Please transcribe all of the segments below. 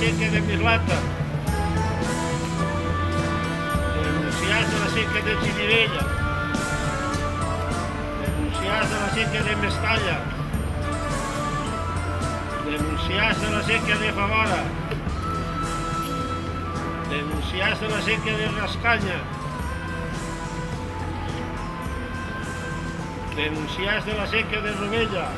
sequía de Mislata, denunciaste la sequía de Chirivella, denunciaste la sequía de Mestalla, denunciaste la sequía de Favara, denunciaste la sequía de Rascaña, denunciaste la sequía de Rovella,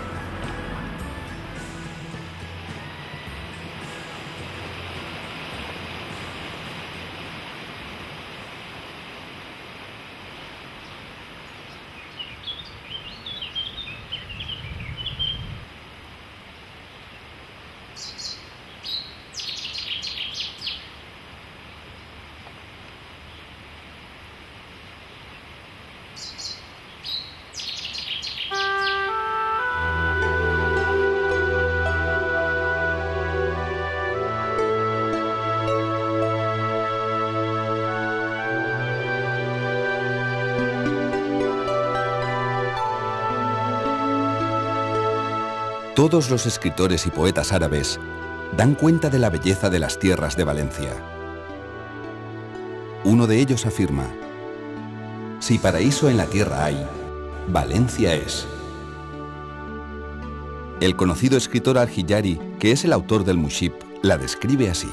Todos los escritores y poetas árabes dan cuenta de la belleza de las tierras de Valencia. Uno de ellos afirma: si paraíso en la tierra hay, Valencia es. El conocido escritor Al-Hijari, que es el autor del Mushib, la describe así: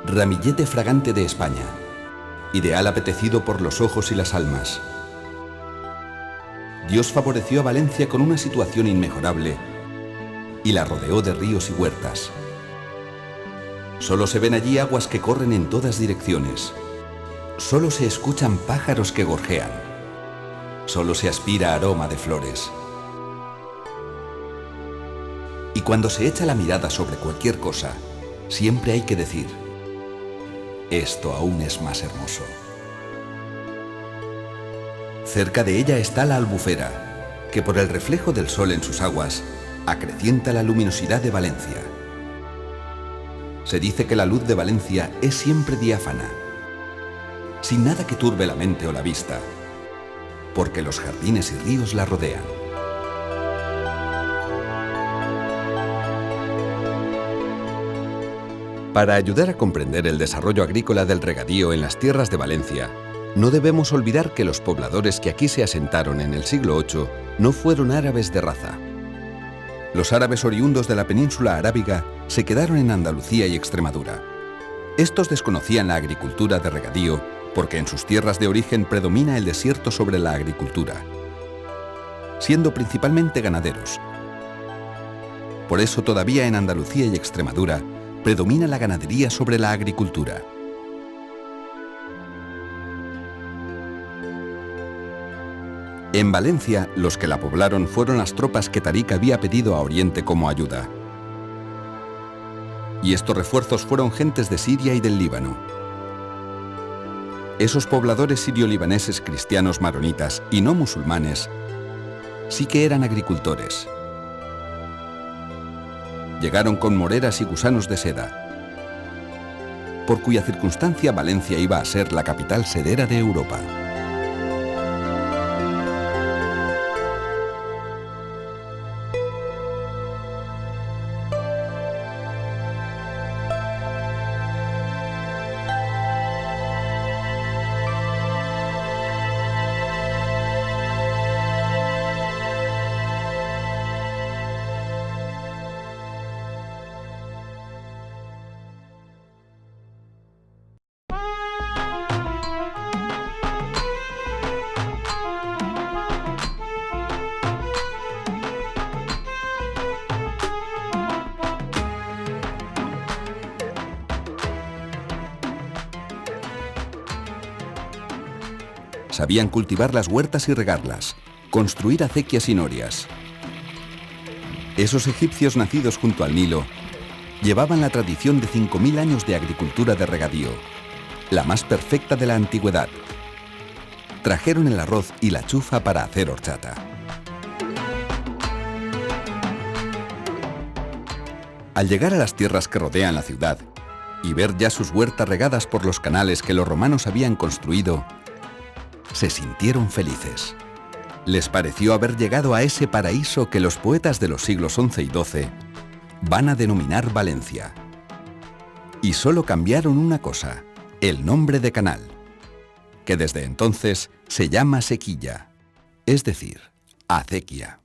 ramillete fragante de España, ideal apetecido por los ojos y las almas. Dios favoreció a Valencia con una situación inmejorable y la rodeó de ríos y huertas. Solo se ven allí aguas que corren en todas direcciones. Solo se escuchan pájaros que gorjean. Solo se aspira aroma de flores. Y cuando se echa la mirada sobre cualquier cosa, siempre hay que decir: esto aún es más hermoso. Cerca de ella está la Albufera, que por el reflejo del sol en sus aguas acrecienta la luminosidad de Valencia. Se dice que la luz de Valencia es siempre diáfana, sin nada que turbe la mente o la vista, porque los jardines y ríos la rodean. Para ayudar a comprender el desarrollo agrícola del regadío en las tierras de Valencia, no debemos olvidar que los pobladores que aquí se asentaron en el siglo VIII no fueron árabes de raza. Los árabes oriundos de la península arábiga se quedaron en Andalucía y Extremadura. Estos desconocían la agricultura de regadío porque en sus tierras de origen predomina el desierto sobre la agricultura, siendo principalmente ganaderos. Por eso todavía en Andalucía y Extremadura predomina la ganadería sobre la agricultura. En Valencia, los que la poblaron fueron las tropas que Tarik había pedido a Oriente como ayuda. Y estos refuerzos fueron gentes de Siria y del Líbano. Esos pobladores sirio-libaneses cristianos maronitas y no musulmanes sí que eran agricultores. Llegaron con moreras y gusanos de seda, por cuya circunstancia Valencia iba a ser la capital sedera de Europa. Sabían cultivar las huertas y regarlas, construir acequias y norias. Esos egipcios nacidos junto al Nilo llevaban la tradición de 5000 años de agricultura de regadío, la más perfecta de la antigüedad. Trajeron el arroz y la chufa para hacer horchata. Al llegar a las tierras que rodean la ciudad y ver ya sus huertas regadas por los canales que los romanos habían construido, se sintieron felices. Les pareció haber llegado a ese paraíso que los poetas de los siglos XI y XII van a denominar Valencia. Y solo cambiaron una cosa, el nombre de canal, que desde entonces se llama Sequilla, es decir, acequia.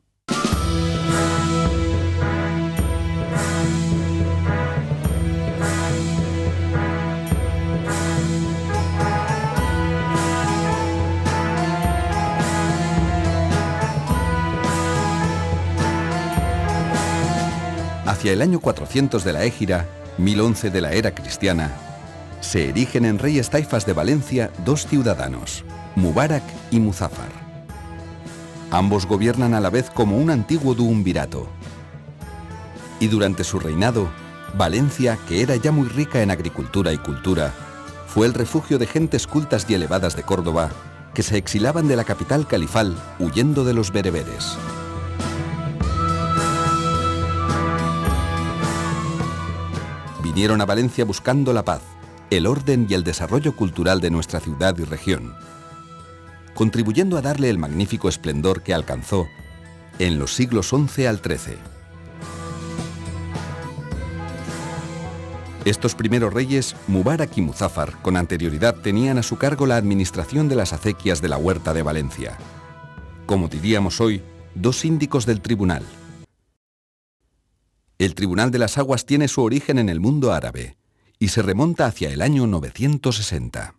Hacia el año 400 de la Égira, 1011 de la era cristiana, se erigen en reyes taifas de Valencia dos ciudadanos, Mubarak y Muzáfar. Ambos gobiernan a la vez como un antiguo duumvirato. Y durante su reinado, Valencia, que era ya muy rica en agricultura y cultura, fue el refugio de gentes cultas y elevadas de Córdoba que se exilaban de la capital califal huyendo de los bereberes. Vinieron a Valencia buscando la paz, el orden y el desarrollo cultural de nuestra ciudad y región, contribuyendo a darle el magnífico esplendor que alcanzó en los siglos XI al XIII. Estos primeros reyes, Mubarak y Muzáfar, con anterioridad tenían a su cargo la administración de las acequias de la Huerta de Valencia. Como diríamos hoy, dos síndicos del tribunal. El Tribunal de las Aguas tiene su origen en el mundo árabe y se remonta hacia el año 960.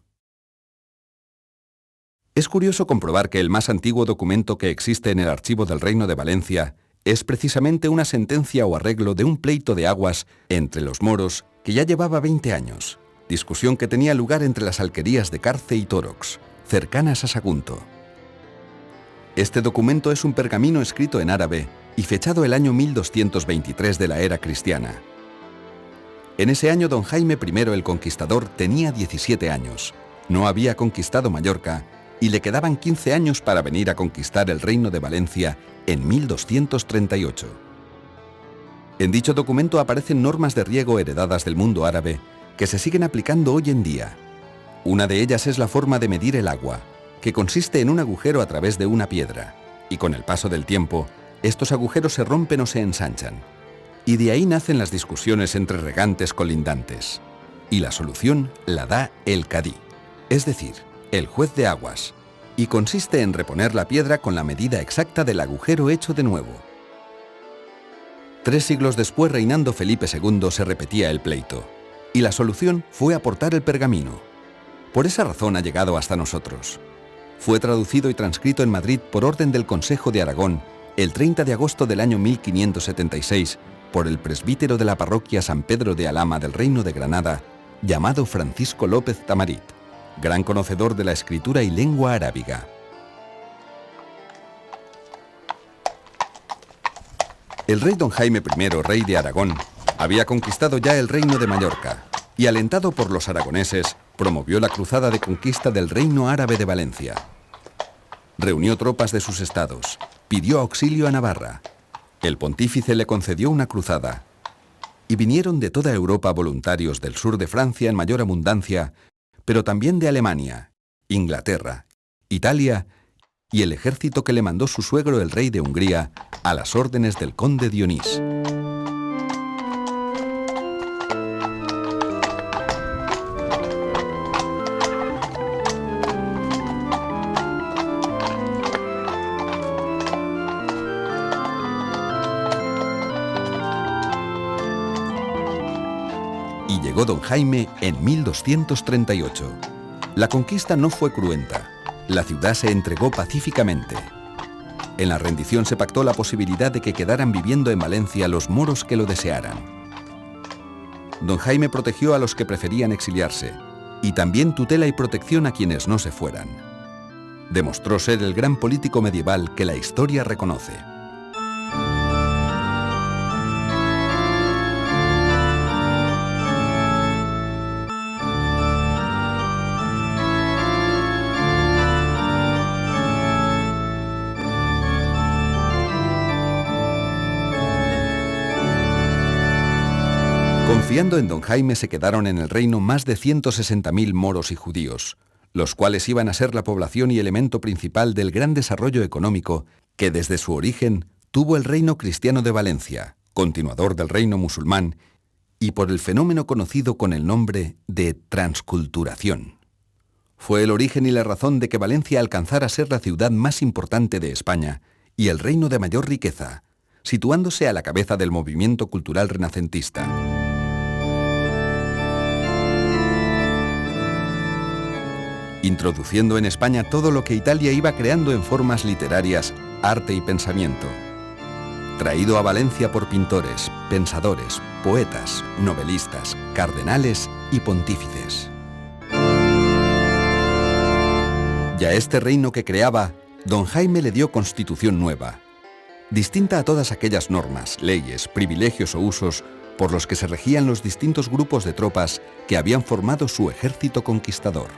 Es curioso comprobar que el más antiguo documento que existe en el archivo del Reino de Valencia es precisamente una sentencia o arreglo de un pleito de aguas entre los moros que ya llevaba 20 años, discusión que tenía lugar entre las alquerías de Carce y Torox, cercanas a Sagunto. Este documento es un pergamino escrito en árabe y fechado el año 1223 de la era cristiana. En ese año don Jaime I el Conquistador tenía 17 años, no había conquistado Mallorca y le quedaban 15 años para venir a conquistar el Reino de Valencia en 1238. En dicho documento aparecen normas de riego heredadas del mundo árabe que se siguen aplicando hoy en día. Una de ellas es la forma de medir el agua, que consiste en un agujero a través de una piedra, y con el paso del tiempo, estos agujeros se rompen o se ensanchan. Y de ahí nacen las discusiones entre regantes colindantes. Y la solución la da el cadí, es decir, el juez de aguas, y consiste en reponer la piedra con la medida exacta del agujero hecho de nuevo. 3 siglos después, reinando Felipe II, se repetía el pleito, y la solución fue aportar el pergamino. Por esa razón ha llegado hasta nosotros. Fue traducido y transcrito en Madrid por orden del Consejo de Aragón el 30 de agosto del año 1576 por el presbítero de la parroquia San Pedro de Alhama del Reino de Granada, llamado Francisco López Tamarit, gran conocedor de la escritura y lengua arábiga. El rey don Jaime I, rey de Aragón, había conquistado ya el reino de Mallorca y, alentado por los aragoneses, promovió la cruzada de conquista del reino árabe de Valencia. Reunió tropas de sus estados, pidió auxilio a Navarra. El pontífice le concedió una cruzada y vinieron de toda Europa voluntarios del sur de Francia en mayor abundancia, pero también de Alemania, Inglaterra, Italia y el ejército que le mandó su suegro el rey de Hungría a las órdenes del conde Dionís. Y llegó don Jaime en 1238. La conquista no fue cruenta. La ciudad se entregó pacíficamente. En la rendición se pactó la posibilidad de que quedaran viviendo en Valencia los moros que lo desearan. Don Jaime protegió a los que preferían exiliarse y también tutela y protección a quienes no se fueran. Demostró ser el gran político medieval que la historia reconoce. Confiando en don Jaime se quedaron en el reino más de 160.000 moros y judíos, los cuales iban a ser la población y elemento principal del gran desarrollo económico que desde su origen tuvo el reino cristiano de Valencia, continuador del reino musulmán, y por el fenómeno conocido con el nombre de transculturación. Fue el origen y la razón de que Valencia alcanzara a ser la ciudad más importante de España y el reino de mayor riqueza, situándose a la cabeza del movimiento cultural renacentista. Introduciendo en España todo lo que Italia iba creando en formas literarias, arte y pensamiento. Traído a Valencia por pintores, pensadores, poetas, novelistas, cardenales y pontífices. Y a este reino que creaba, don Jaime le dio constitución nueva, distinta a todas aquellas normas, leyes, privilegios o usos por los que se regían los distintos grupos de tropas que habían formado su ejército conquistador.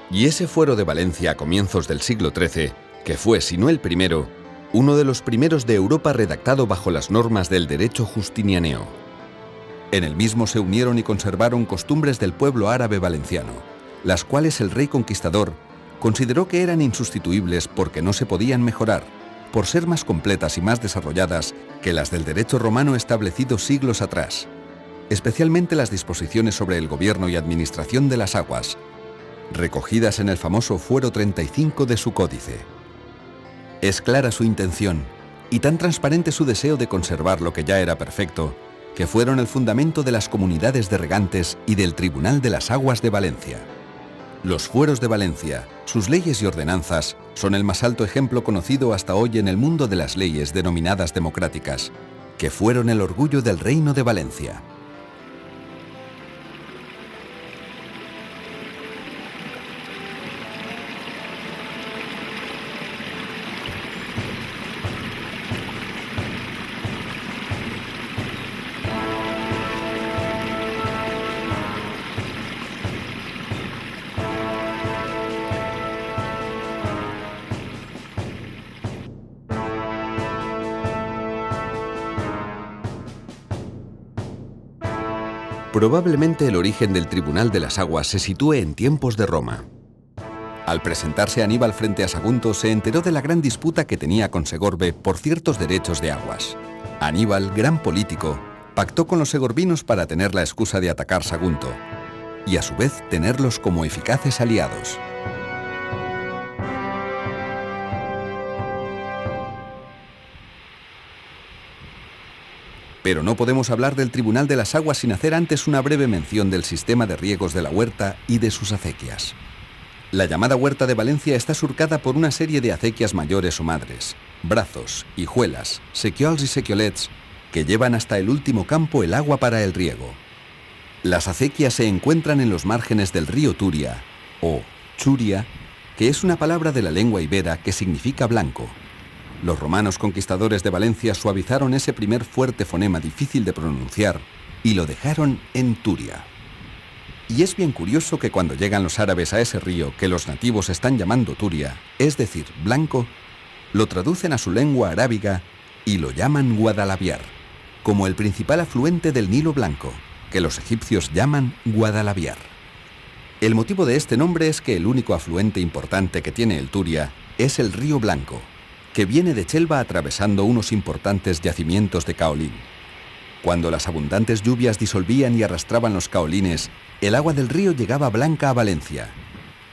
Y ese fuero de Valencia a comienzos del siglo XIII, que fue, si no el primero, uno de los primeros de Europa redactado bajo las normas del derecho justinianeo. En el mismo se unieron y conservaron costumbres del pueblo árabe valenciano, las cuales el rey conquistador consideró que eran insustituibles porque no se podían mejorar, por ser más completas y más desarrolladas que las del derecho romano establecido siglos atrás, especialmente las disposiciones sobre el gobierno y administración de las aguas, recogidas en el famoso Fuero 35 de su códice. Es clara su intención y tan transparente su deseo de conservar lo que ya era perfecto, que fueron el fundamento de las comunidades de regantes y del Tribunal de las Aguas de Valencia. Los fueros de Valencia, sus leyes y ordenanzas, son el más alto ejemplo conocido hasta hoy en el mundo de las leyes denominadas democráticas, que fueron el orgullo del Reino de Valencia. Probablemente el origen del Tribunal de las Aguas se sitúe en tiempos de Roma. Al presentarse Aníbal frente a Sagunto, se enteró de la gran disputa que tenía con Segorbe por ciertos derechos de aguas. Aníbal, gran político, pactó con los segorbinos para tener la excusa de atacar Sagunto, y a su vez tenerlos como eficaces aliados. Pero no podemos hablar del Tribunal de las Aguas sin hacer antes una breve mención del sistema de riegos de la huerta y de sus acequias. La llamada Huerta de Valencia está surcada por una serie de acequias mayores o madres, brazos, hijuelas, sequiols y sequiolets, que llevan hasta el último campo el agua para el riego. Las acequias se encuentran en los márgenes del río Turia, o Churia, que es una palabra de la lengua ibera que significa blanco. Los romanos conquistadores de Valencia suavizaron ese primer fuerte fonema difícil de pronunciar y lo dejaron en Turia. Y es bien curioso que cuando llegan los árabes a ese río que los nativos están llamando Turia, es decir, blanco, lo traducen a su lengua arábiga y lo llaman Guadalaviar, como el principal afluente del Nilo Blanco, que los egipcios llaman Guadalaviar. El motivo de este nombre es que el único afluente importante que tiene el Turia es el río Blanco, que viene de Chelva atravesando unos importantes yacimientos de caolín. Cuando las abundantes lluvias disolvían y arrastraban los caolines, el agua del río llegaba blanca a Valencia.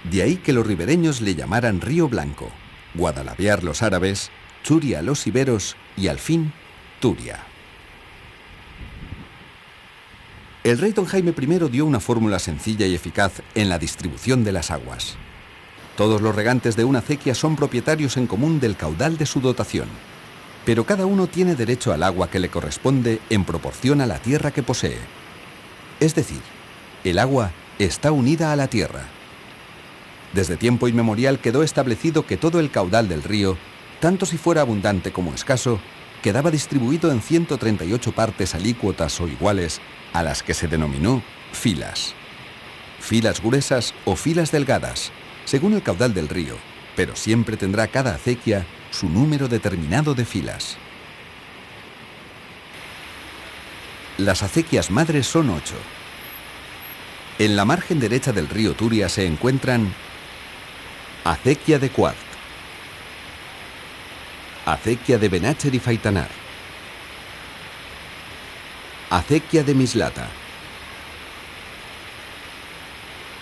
De ahí que los ribereños le llamaran Río Blanco, Guadalaviar los árabes, Churia los iberos y al fin Turia. El rey don Jaime I dio una fórmula sencilla y eficaz en la distribución de las aguas. Todos los regantes de una acequia son propietarios en común del caudal de su dotación, pero cada uno tiene derecho al agua que le corresponde en proporción a la tierra que posee. Es decir, el agua está unida a la tierra. Desde tiempo inmemorial quedó establecido que todo el caudal del río, tanto si fuera abundante como escaso, quedaba distribuido en 138 partes alícuotas o iguales, a las que se denominó filas. Filas gruesas o filas delgadas, según el caudal del río, pero siempre tendrá cada acequia su número determinado de filas. Las acequias madres son 8. En la margen derecha del río Turia se encuentran acequia de Quart, acequia de Benácher y Faitanar, Acequia de Mislata,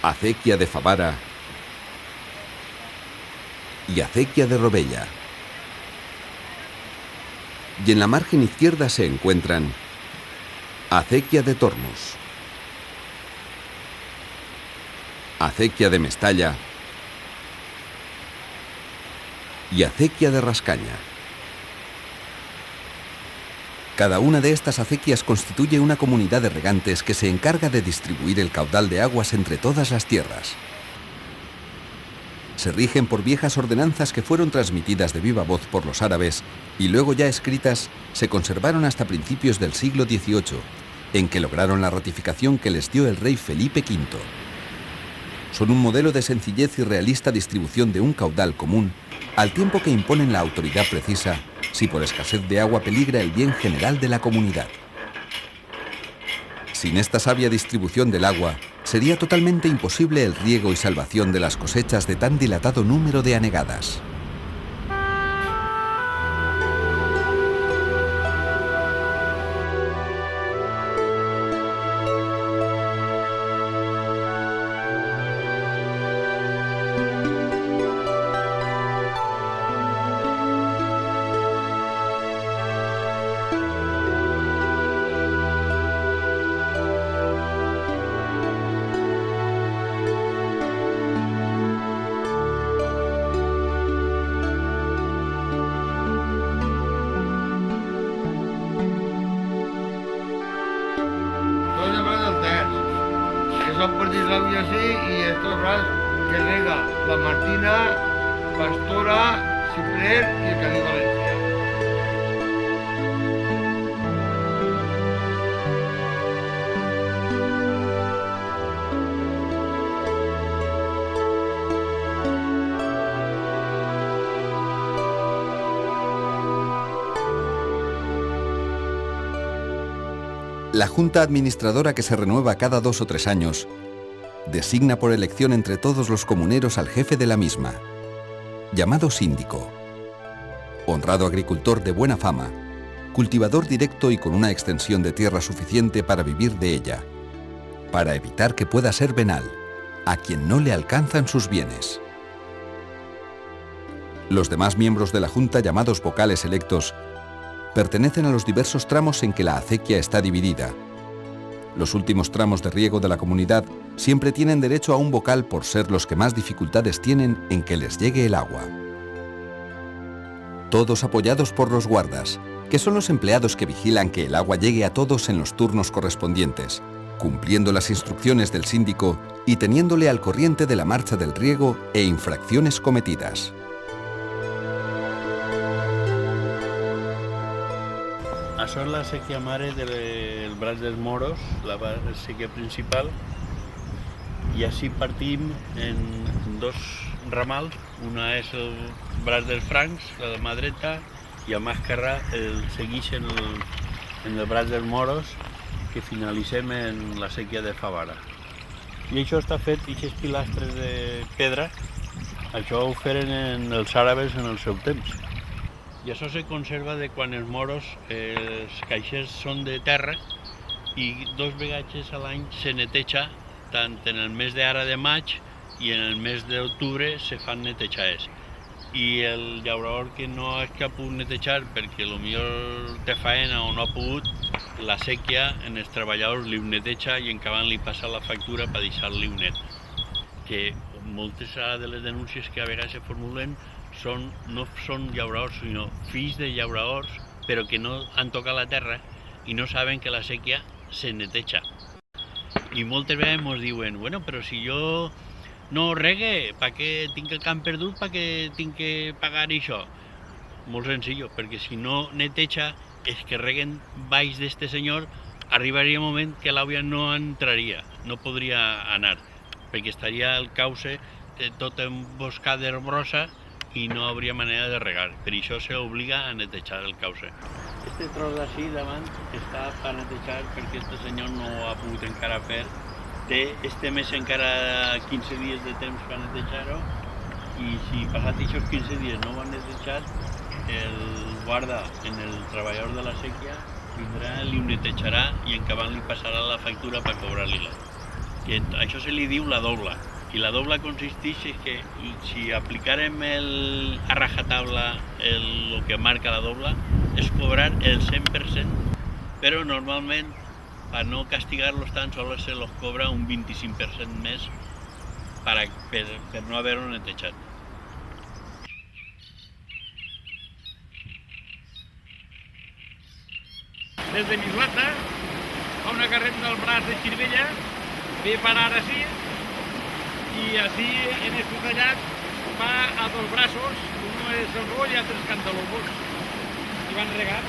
acequia de Favara y acequia de Robella. Y en la margen izquierda se encuentran acequia de Tormos, acequia de Mestalla y acequia de Rascaña. Cada una de estas acequias constituye una comunidad de regantes que se encarga de distribuir el caudal de aguas entre todas las tierras. Se rigen por viejas ordenanzas que fueron transmitidas de viva voz por los árabes y luego ya escritas se conservaron hasta principios del siglo XVIII, en que lograron la ratificación que les dio el rey Felipe V. Son un modelo de sencillez y realista distribución de un caudal común, al tiempo que imponen la autoridad precisa si por escasez de agua peligra el bien general de la comunidad. Sin esta sabia distribución del agua, sería totalmente imposible el riego y salvación de las cosechas de tan dilatado número de anegadas. Son por Islandia así y estos ras que rega la Martina, Pastora, Ciprer y el Cadí Valencia. La Junta Administradora, que se renueva cada 2 o 3 años, designa por elección entre todos los comuneros al jefe de la misma, llamado síndico. Honrado agricultor de buena fama, cultivador directo y con una extensión de tierra suficiente para vivir de ella, para evitar que pueda ser venal, a quien no le alcanzan sus bienes. Los demás miembros de la Junta, llamados vocales electos, pertenecen a los diversos tramos en que la acequia está dividida. Los últimos tramos de riego de la comunidad siempre tienen derecho a un vocal por ser los que más dificultades tienen en que les llegue el agua. Todos apoyados por los guardas, que son los empleados que vigilan que el agua llegue a todos en los turnos correspondientes, cumpliendo las instrucciones del síndico y teniéndole al corriente de la marcha del riego e infracciones cometidas. Això és la sèquia mare del Braç dels Moros, la sèquia principal, i així partim en 2 ramals. Una és el Braç dels Francs, la de mà dreta, i a mà esquerra el segueix en el Braç dels Moros, que finalitzem en la sèquia de Favara. I això està fet, aquests pilastres de pedra, això ho feren els àrabes en el seu temps. I això se conserva de quan els moros, els caixers són de terra i 2 vegades a l'any se neteja, tant en el mes d'ara de maig i en el mes d'octubre se fan netejades. I el llaurador que no és que ha pogut netejar perquè potser té faena o no ha pogut, la sèquia en els treballadors li ho neteja i en acabant li passa la factura per deixar-li un net. Que moltes de les denúncies que a vegades se formulen no són llauradors, sinó fills de llauradors, però que no han tocat la terra i no saben que la sèquia se neteja. I moltes vegades ens diuen, bueno, però si jo no regue, per què tinc el camp perdut, per què tinc que pagar això? Molt senzill, perquè si no neteja, és que reguen baix d'este senyor, arribaria un moment que l'àvia no entraria, no podria anar, perquè estaria el cauce tot emboscat d'herbrosa i no hauria manera de regar. Per això s'obliga a netejar el cauce. Este tros d'ací davant està per netejar perquè este senyor no ho ha pogut encara fer. Té este mes encara 15 dies de temps per netejar-ho i si passat aquests 15 dies no ho han netejat, el guarda en el treballador de la sèquia vindrà, li ho netejarà i en acabant li passarà la factura per cobrar-li-la. Això se li diu la dobla. I la dobla consisteix en que si aplicarem a rajatabla el que marca la dobla, és cobrar el 100%, però normalment, per no castigar-los tant, sols se los cobra un 25% més per no haver-ho netejat. Des de Mislata, a una carrera del braç de Xirivella, ve parar així, y así en este tallat va a dos brazos, uno es el roll y otro es cantalobos, y van regar.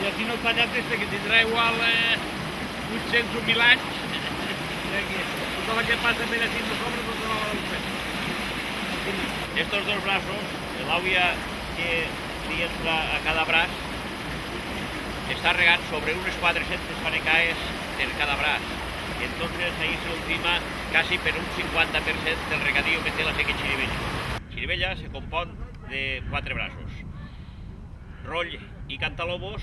Y así no el tallat este que tindrà igual 800 o 1000 anys, tot el que passa per així no sobre tot el fet. Estos dos brazos, el agua que li entra a cada braç, está regant sobre unos 400 panecaes en cada braç. Entonces ahí se ultima casi per un 50% del regadío que té la seca Xirivella. Xirivella se compon de 4 braços: roll i cantalobos,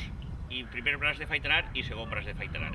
i primer braç de faitanar i segon braç de faitanar.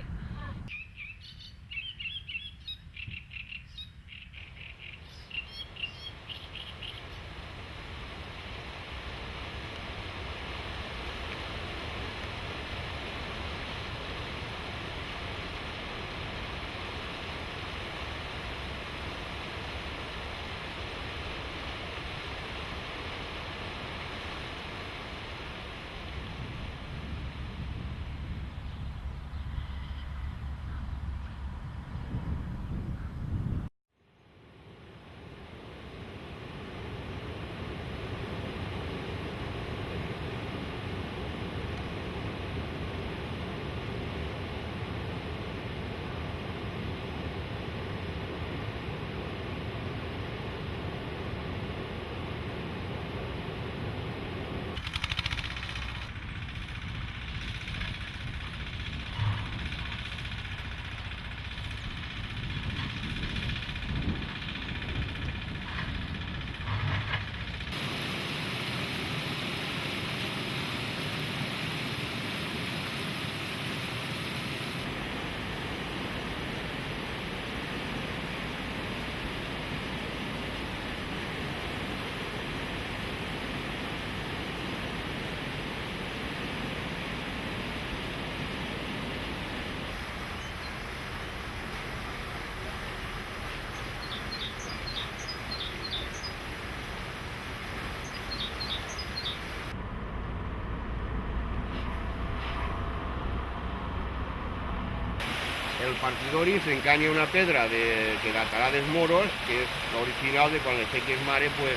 El partidori s'encanya una pedra que datarà dels moros, que és l'original de quan les seques mare pues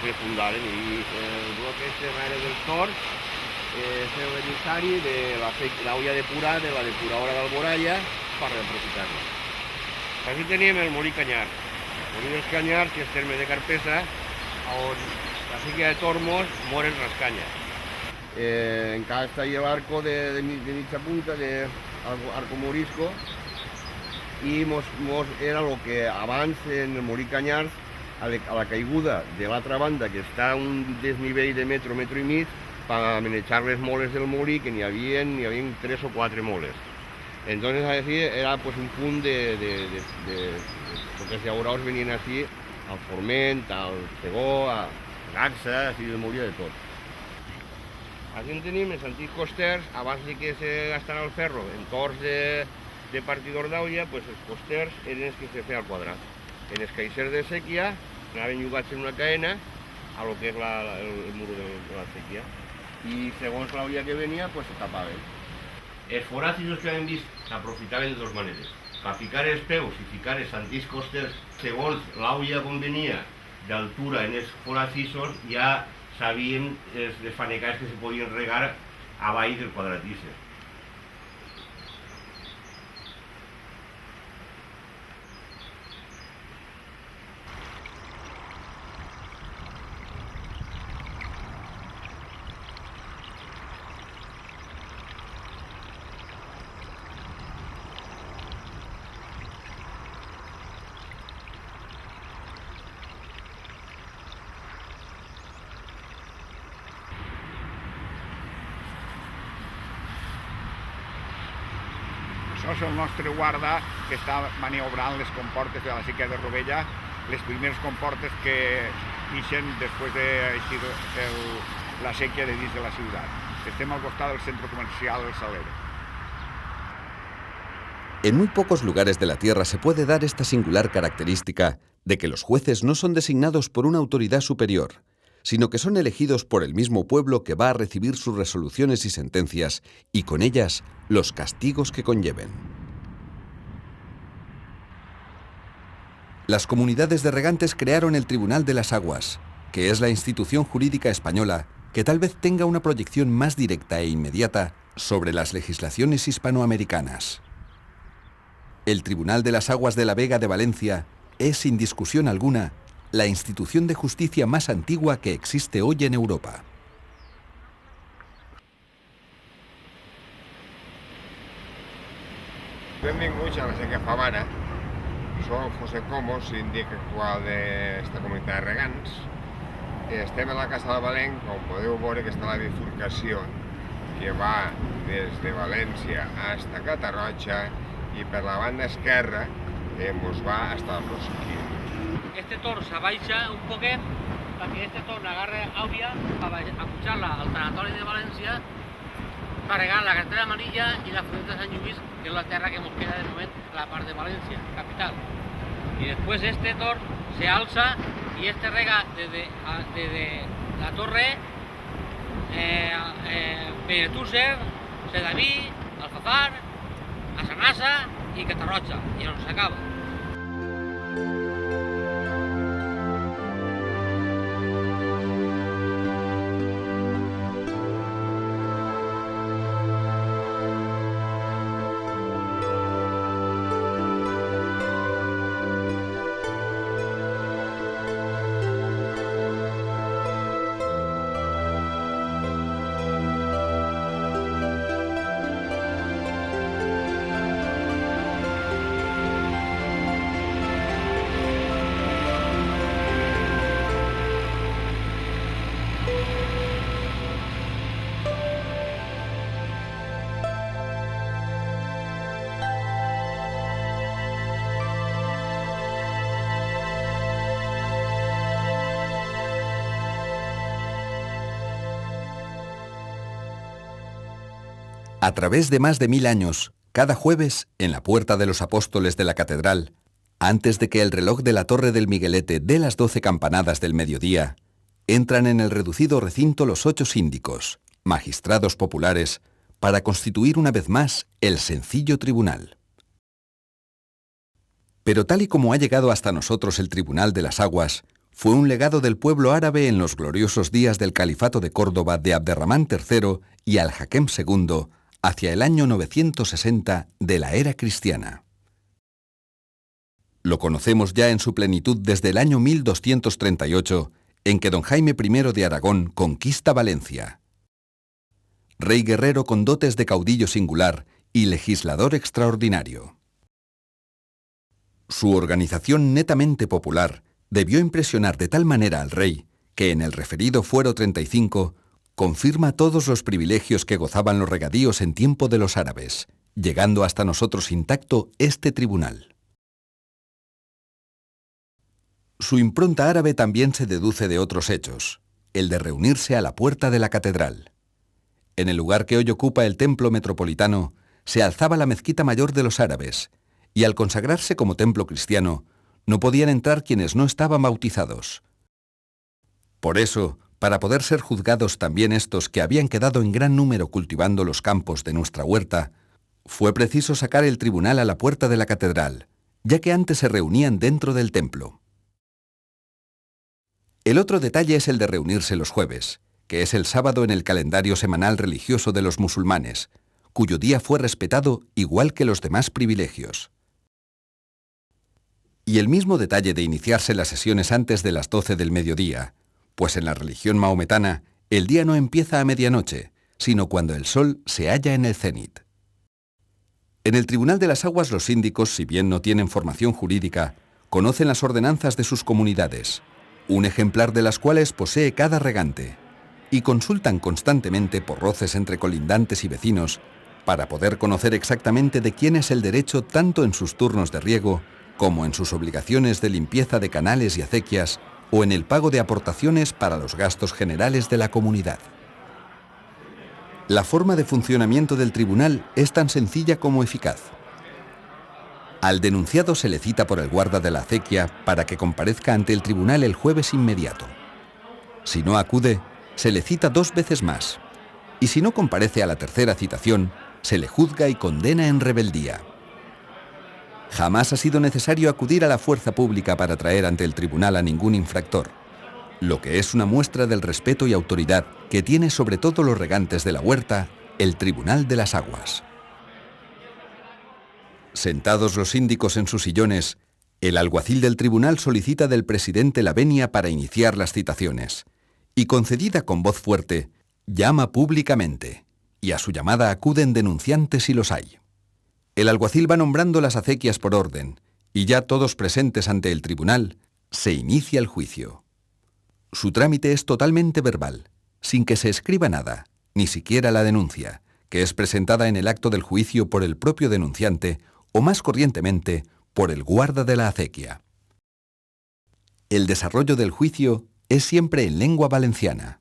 refundaren. I el bloc este darrere del tort és l'hereditari de l'olla depurada, de la depuradora d'Alboraya, per reaprofitar-la. Així teníem el molí Canyar. El molí dels Canyars, que és terme de Carpesa, on la sequía de Tormos moren las cañas. En cada está ahí el arco de mitja punta, de arco morisco, i era el que abans en el molí Canyars, a la caiguda de l'altra banda, que està a un desnivell de metro i mig, per manejar les moles del molí, que n'hi havia 3 o 4 moles. Entonces así era pues un punt porque los llauraos venien així al Forment, al Segó, a Garça, així de moria de tot. Aquí en tenim els antics costers, abans de que se gastara el ferro en torns de partidor d'olla, pues els costers eren els que se feia al quadrat. En els caixers de sèquia anaven jugats en una cadena a lo que és el muro de la sèquia, i segons l'olla que venia, pues se tapaven. Els foracis que hem vist s'aprofitaven de dues maneres: per ficar els peus i ficar els antics costers segons l'olla com venia d'altura en els foracis, ja sabien les fanecades que se podien regar avall del quadratisses. Això és el nostre guarda que està maniobrant les comportes de la sèquia de Rovella, les primeres comportes que ixen després d'eixir la sèquia de dins de la ciutat. Estem al costat del centre comercial El Salero. En muy pocos lugares de la Tierra se puede dar esta singular característica de que los jueces no son designados por una autoridad superior, sino que son elegidos por el mismo pueblo que va a recibir sus resoluciones y sentencias, y con ellas los castigos que conlleven. Las comunidades de regantes crearon el Tribunal de las Aguas, que es la institución jurídica española que tal vez tenga una proyección más directa e inmediata sobre las legislaciones hispanoamericanas. El Tribunal de las Aguas de la Vega de Valencia es, sin discusión alguna, la institución de justicia más antigua que existe hoy en Europa. Benvinguts a la Sèquia Favara. Soc José Como, síndic actual d'esta comunitat de regants. Estem a la Casa de Valent, com podeu veure que està la bifurcació que va des de València fins a Catarroja i per la banda esquerra ens va fins a Rosquín. Este torn s'abaixa un poquet perquè este torn agarra àvia per pujar-la al tanatori de València per regar la carretera amarilla i la Fureta de Sant Lluís, que és la terra que ens queda de moment a la part de València, capital. Y después este torn se alza y este rega desde la torre, Benetúser, Sedaví, Alfafar, a Sanassa y Catarroja, y on s'acaba. A través de más de 1000 años, cada jueves, en la Puerta de los Apóstoles de la Catedral, antes de que el reloj de la Torre del Miguelete dé las 12 campanadas del mediodía, entran en el reducido recinto los 8 síndicos, magistrados populares, para constituir una vez más el sencillo tribunal. Pero tal y como ha llegado hasta nosotros el Tribunal de las Aguas, fue un legado del pueblo árabe en los gloriosos días del Califato de Córdoba de Abderramán III y Al-Hakem II, hacia el año 960 de la era cristiana. Lo conocemos ya en su plenitud desde el año 1238, en que don Jaime I de Aragón conquista Valencia. Rey guerrero con dotes de caudillo singular y legislador extraordinario. Su organización netamente popular debió impresionar de tal manera al rey que en el referido Fuero 35 confirma todos los privilegios que gozaban los regadíos en tiempo de los árabes, llegando hasta nosotros intacto este tribunal. Su impronta árabe también se deduce de otros hechos, el de reunirse a la puerta de la catedral. En el lugar que hoy ocupa el templo metropolitano, se alzaba la mezquita mayor de los árabes, y al consagrarse como templo cristiano, no podían entrar quienes no estaban bautizados. Por eso, para poder ser juzgados también estos que habían quedado en gran número cultivando los campos de nuestra huerta, fue preciso sacar el tribunal a la puerta de la catedral, ya que antes se reunían dentro del templo. El otro detalle es el de reunirse los jueves, que es el sábado en el calendario semanal religioso de los musulmanes, cuyo día fue respetado igual que los demás privilegios. Y el mismo detalle de iniciarse las sesiones antes de las 12 del mediodía, pues en la religión mahometana el día no empieza a medianoche, sino cuando el sol se halla en el cenit. En el Tribunal de las Aguas los síndicos, si bien no tienen formación jurídica, conocen las ordenanzas de sus comunidades, un ejemplar de las cuales posee cada regante, y consultan constantemente por roces entre colindantes y vecinos para poder conocer exactamente de quién es el derecho tanto en sus turnos de riego como en sus obligaciones de limpieza de canales y acequias o en el pago de aportaciones para los gastos generales de la comunidad. La forma de funcionamiento del tribunal es tan sencilla como eficaz. Al denunciado se le cita por el guarda de la acequia para que comparezca ante el tribunal el jueves inmediato. Si no acude, se le cita 2 veces más, y si no comparece a la tercera citación, se le juzga y condena en rebeldía. Jamás ha sido necesario acudir a la fuerza pública para traer ante el tribunal a ningún infractor, lo que es una muestra del respeto y autoridad que tiene sobre todo los regantes de la huerta el Tribunal de las Aguas. Sentados los síndicos en sus sillones, el alguacil del tribunal solicita del presidente la venia para iniciar las citaciones, y concedida con voz fuerte, llama públicamente, y a su llamada acuden denunciantes si los hay. El alguacil va nombrando las acequias por orden, y ya todos presentes ante el tribunal, se inicia el juicio. Su trámite es totalmente verbal, sin que se escriba nada, ni siquiera la denuncia, que es presentada en el acto del juicio por el propio denunciante o más corrientemente por el guarda de la acequia. El desarrollo del juicio es siempre en lengua valenciana.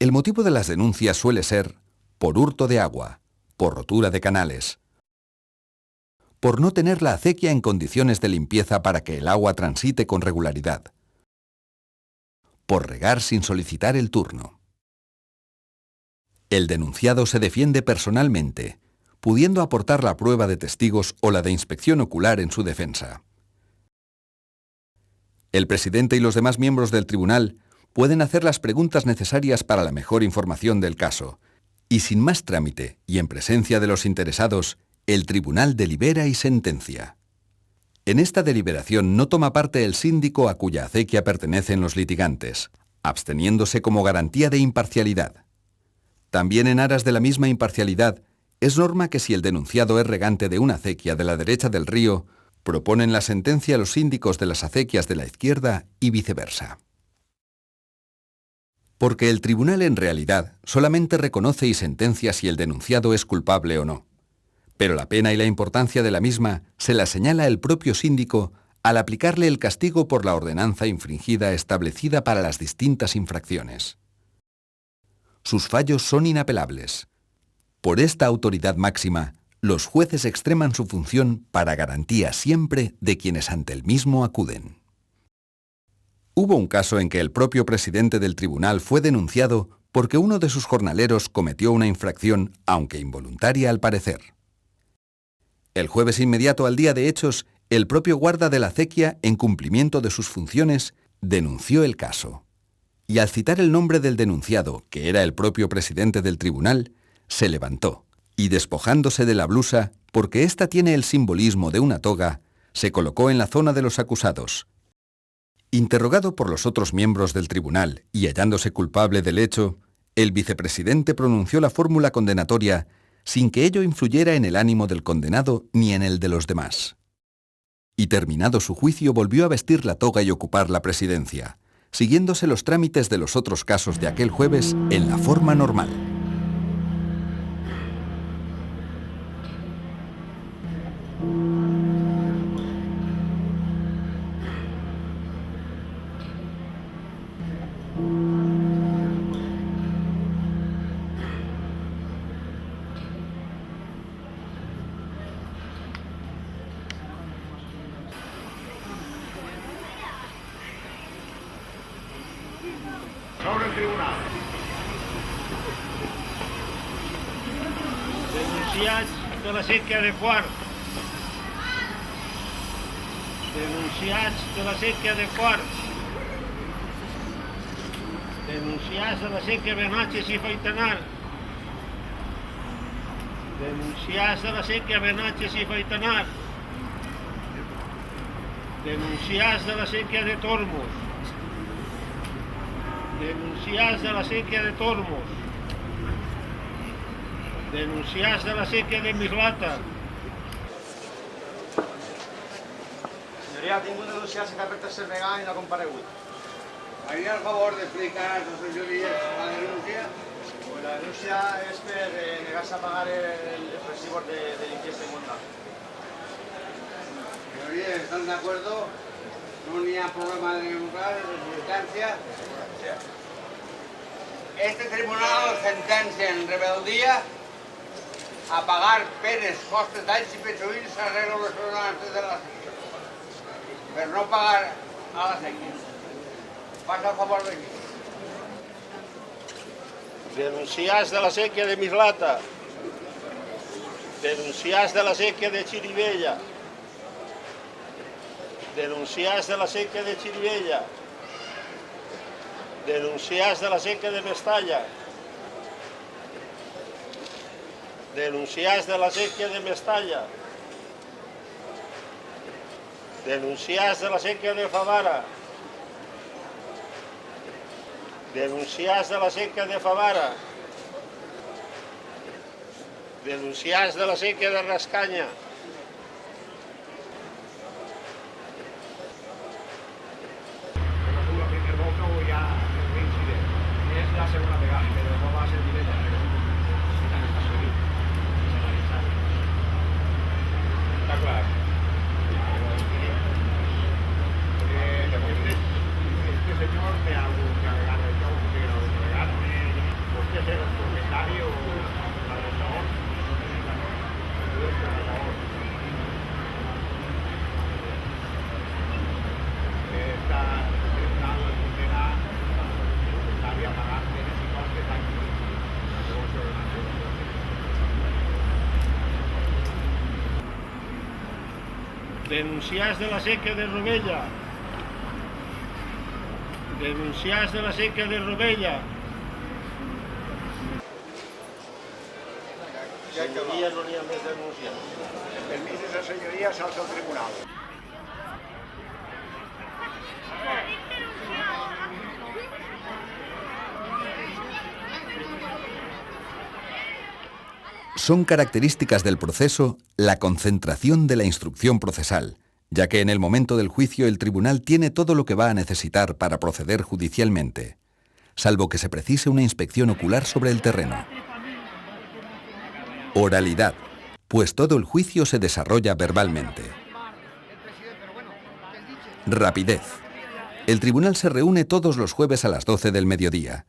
El motivo de las denuncias suele ser por hurto de agua, por rotura de canales, por no tener la acequia en condiciones de limpieza para que el agua transite con regularidad, por regar sin solicitar el turno. El denunciado se defiende personalmente, pudiendo aportar la prueba de testigos o la de inspección ocular en su defensa. El presidente y los demás miembros del tribunal pueden hacer las preguntas necesarias para la mejor información del caso, y sin más trámite y en presencia de los interesados, el tribunal delibera y sentencia. En esta deliberación no toma parte el síndico a cuya acequia pertenecen los litigantes, absteniéndose como garantía de imparcialidad. También en aras de la misma imparcialidad, es norma que si el denunciado es regante de una acequia de la derecha del río, proponen la sentencia a los síndicos de las acequias de la izquierda y viceversa. Porque el tribunal en realidad solamente reconoce y sentencia si el denunciado es culpable o no, pero la pena y la importancia de la misma se la señala el propio síndico al aplicarle el castigo por la ordenanza infringida establecida para las distintas infracciones. Sus fallos son inapelables. Por esta autoridad máxima, los jueces extreman su función para garantía siempre de quienes ante el mismo acuden. Hubo un caso en que el propio presidente del tribunal fue denunciado porque uno de sus jornaleros cometió una infracción, aunque involuntaria al parecer. El jueves inmediato al día de hechos, el propio guarda de la acequia, en cumplimiento de sus funciones, denunció el caso. Y al citar el nombre del denunciado, que era el propio presidente del tribunal, se levantó y, despojándose de la blusa, porque ésta tiene el simbolismo de una toga, se colocó en la zona de los acusados. Interrogado por los otros miembros del tribunal y hallándose culpable del hecho, el vicepresidente pronunció la fórmula condenatoria sin que ello influyera en el ánimo del condenado ni en el de los demás. Y terminado su juicio volvió a vestir la toga y ocupar la presidencia, siguiéndose los trámites de los otros casos de aquel jueves en la forma normal. Sobre el tribunal. Denunciats de la séquia de Quart. Denunciats de la séquia de Quart. Denunciats de la séquia de Benatges i Faitanar. Denunciats de la séquia de Benatges i Faitanar. Denunciats de la séquia de Tormos. Denunciats de la séquia de Tormos. Denunciats de la séquia de Mislata. Senyoria, ha tingut denunciats que ha fet tercer vegada i no ha comparegut. Haría el favor de explicar a los señorías la denuncia. Pues la La denuncia és per negar-se a pagar els recibos de limpieza inmunda. Señorías, ¿están de acuerdo? No ni hay problema de lugar, de circunstancia. Este tribunal sentencia en rebeldía a pagar penes, costes, danys i perjuís arreu les ordenances de la sèquia. Per no pagar a la sèquia. Fas el favor de aquí. Denunciats de la sèquia de Mislata, denunciats de la sèquia de Xirivella, denunciats de la sèquia de Xirivella, denunciats de la sèquia de Mestalla, denunciats de la sèquia de Mestalla, denunciats de la sèquia de Favara, denunciats de la sèquia de Favara, denunciats de la sèquia de Rascanya, La primera volta o ja l'incident. És la segona vegada, però no va ser directe. Està clar. Este señor me ha agarrado yo, que lo entregaron, usted es el propietario o el arrendador. Está tribunal condena al propietario a pagar bienes y costes daños. denunciats de la sèquia de Rovella, denunciats de la sèquia de Rovella. Senyoria, no n'hi ha més denunciats. El permís de la senyoria s'alça al tribunal. Son características del proceso la concentración de la instrucción procesal, ya que en el momento del juicio el tribunal tiene todo lo que va a necesitar para proceder judicialmente, salvo que se precise una inspección ocular sobre el terreno. Oralidad, pues todo el juicio se desarrolla verbalmente. Rapidez. El tribunal se reúne todos los jueves a las 12 del mediodía.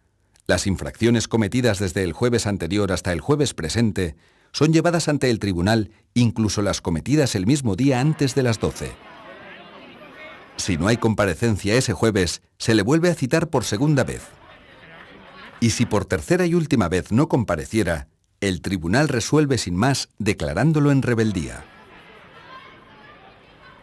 Las infracciones cometidas desde el jueves anterior hasta el jueves presente son llevadas ante el tribunal, incluso las cometidas el mismo día antes de las 12. Si no hay comparecencia ese jueves, se le vuelve a citar por segunda vez. Y si por tercera y última vez no compareciera, el tribunal resuelve sin más declarándolo en rebeldía.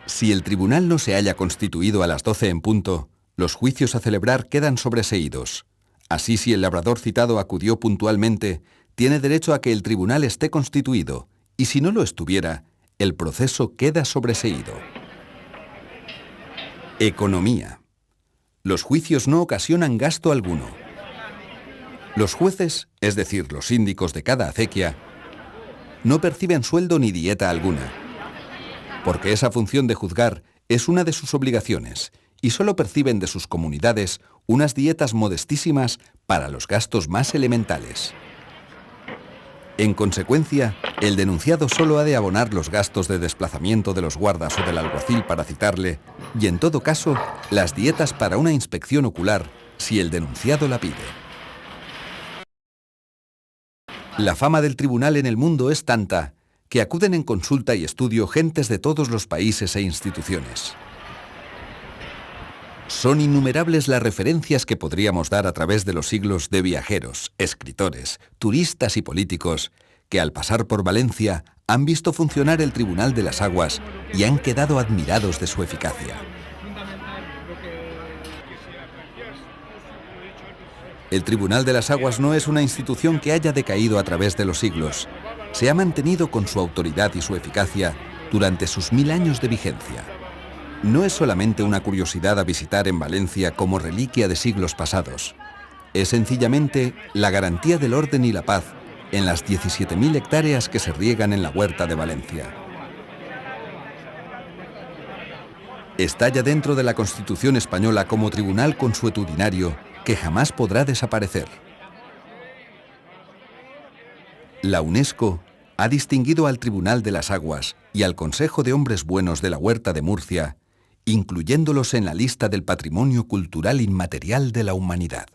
Si el tribunal no se haya constituido a las 12 en punto, los juicios a celebrar quedan sobreseídos. Así, si el labrador citado acudió puntualmente, tiene derecho a que el tribunal esté constituido, y si no lo estuviera, el proceso queda sobreseído. Economía. Los juicios no ocasionan gasto alguno. Los jueces, es decir, los síndicos de cada acequia, no perciben sueldo ni dieta alguna, porque esa función de juzgar es una de sus obligaciones, y solo perciben de sus comunidades unas dietas modestísimas para los gastos más elementales. En consecuencia, el denunciado solo ha de abonar los gastos de desplazamiento de los guardas o del alguacil para citarle, y en todo caso, las dietas para una inspección ocular, si el denunciado la pide. La fama del tribunal en el mundo es tanta que acuden en consulta y estudio gentes de todos los países e instituciones. Son innumerables las referencias que podríamos dar a través de los siglos de viajeros, escritores, turistas y políticos que al pasar por Valencia han visto funcionar el Tribunal de las Aguas y han quedado admirados de su eficacia. El Tribunal de las Aguas no es una institución que haya decaído a través de los siglos. Se ha mantenido con su autoridad y su eficacia durante sus 1000 años de vigencia. No es solamente una curiosidad a visitar en Valencia como reliquia de siglos pasados. Es sencillamente la garantía del orden y la paz en las 17.000 hectáreas que se riegan en la huerta de Valencia. Está ya dentro de la Constitución española como tribunal consuetudinario que jamás podrá desaparecer. La UNESCO ha distinguido al Tribunal de las Aguas y al Consejo de Hombres Buenos de la Huerta de Murcia, incluyéndolos en la lista del Patrimonio Cultural Inmaterial de la Humanidad.